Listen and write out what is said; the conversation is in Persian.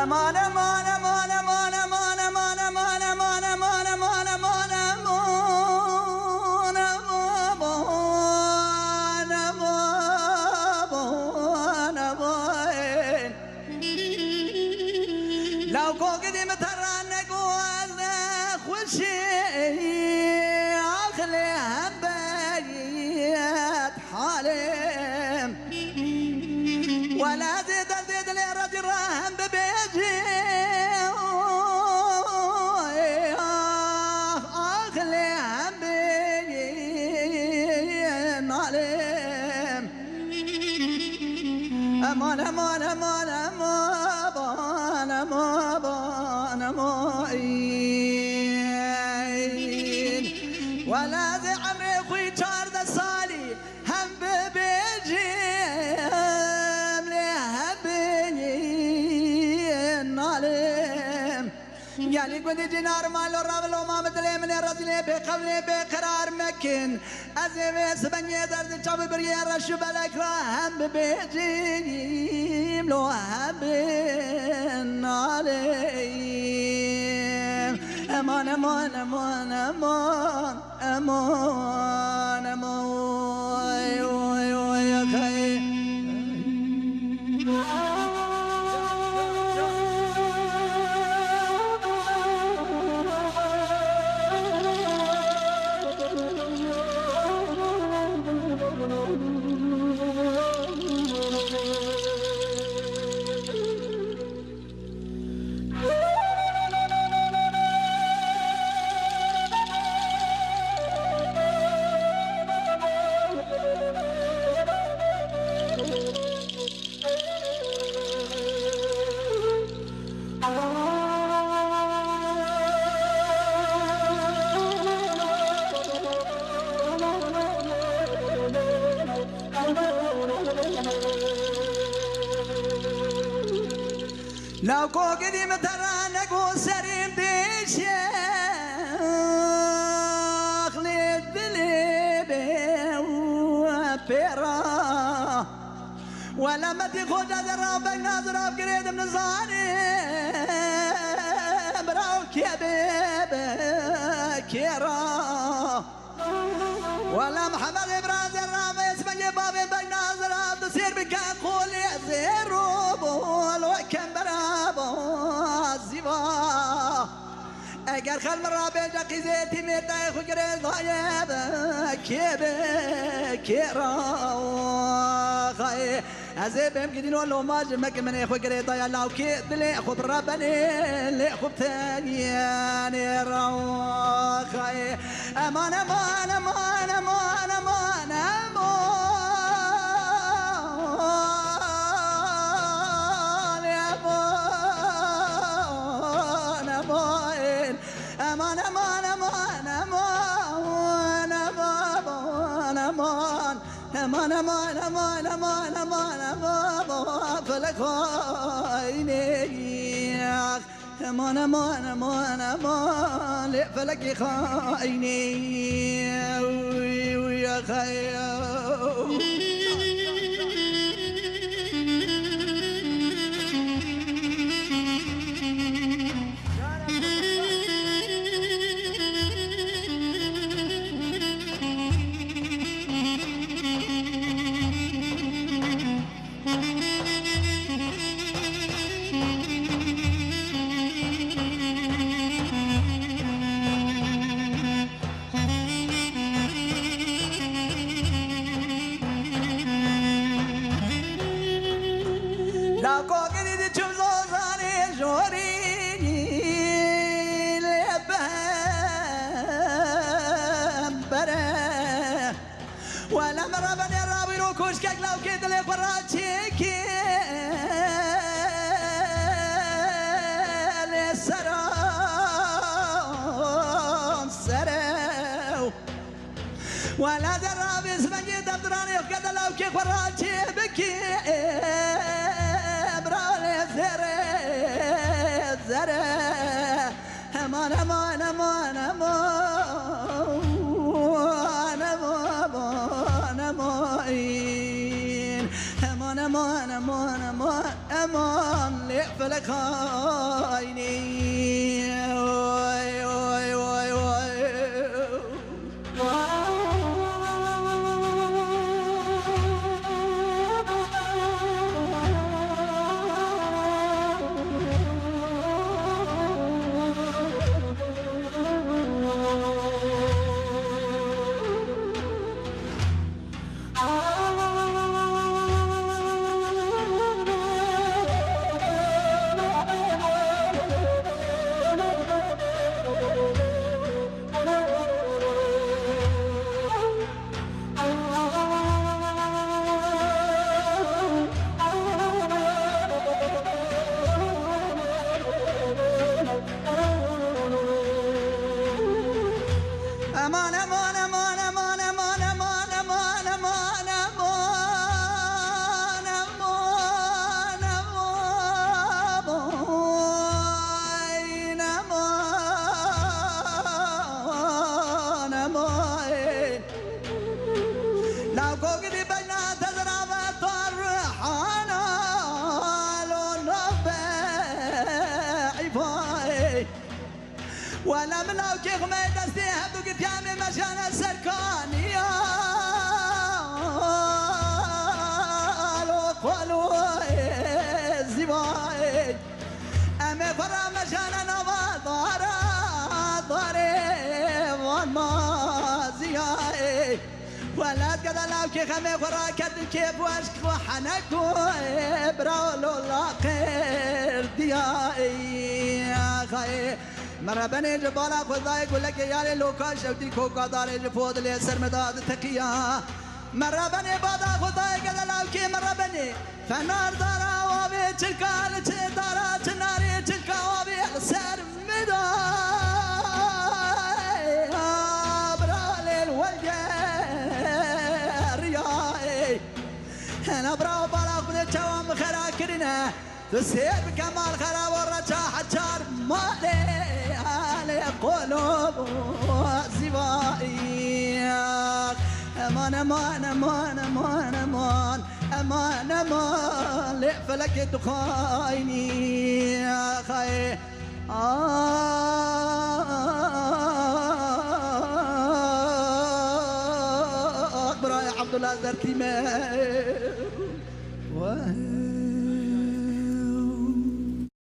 امان امان امان امان امان امان امان امان امان امان امان امان امان امان لو قدم ترى نقول خوشي اخلي هم بيت حالم ولا زيد لي رجل راهم ببيجي اخلي هم بين علم امان امان امان امان امان امان ولا زي عمري خوي شارد صالي هم ببيجي يعني قد دينار مال الرابل وما مدلي من الرجل بقبل بقرار مكن أزمي سبني درد شاب بريا رشب الأكرام ببيجيم لو هبن عليم أمان أمان أمان أمان أمان أمان يا خير لو قدي مترانق وسريم ديشيخ للدليبي وفيرا ولما تخوش ذرابك ناظرة بقريد من الظالم براوك يا بيبي كيرا ولا محمد إبراهيم زرابة يسمى بابي بك ناظرة تصير بك أقول يا زيروبو وكم برابو الزبا اگر خلم رابع جاقي زيتي ميتا يخو قريد ضايب كيبه كيرا خاي أزيبهم قدين ولو ماجر مكن من يخو قريد ضايا لاو كيد لي خب ربني لي خب تانياني رو خاي امان امان امان امان امان امان امان امان امان امان امان امان امان امان امان امان امان امان فلك عيني امان امان امان امان فلك خايني ويا خيو لا قوقني دي تشوف زوزاني جوريني لبهم بره ولا مرة بني رابي روكوش كاك لو كيد لي فراتيكي لسرام سرو ولا درابي سبنجي دبدراني وكذا لو كي فراتي بكي زره امان امان امان امان امان امان امان امان امان امان امان لفلك عيني وي وي وي وي امان امان امان امان امان امان امان امان امان امان امان امان لو كوكدي بين تزرع الطرحانة لو نبعي فاي ولا من لو كيخ ما دستي هبدو قدامي مشان السركانية قالوا الزباي أمي فرا مشان نوا ضارا ضاري وما زياي ولا كذا لو كيخ أمي فرا كد كيف واشك وحنكو براولو لا خير دياي خاي مرة بني جبالا خداي يقول لك يا لي لوكا شوتي كوكا داري جفود لي سر مداد تكيا مرة بني بادا خداي كذا لاوكي مرة بني فنار دارا وابي تلكا دارا تناري تلكا وابي سر مداي برالي الولجرياي انا برا بالا خد توام خرا كرنا تسير بكمال خرا ورجا حجار مالي قلوب زبائي امان امان امان امان امان امان امان لفلك الدخايني يا خي اكبر يا عبد الله زرتي ما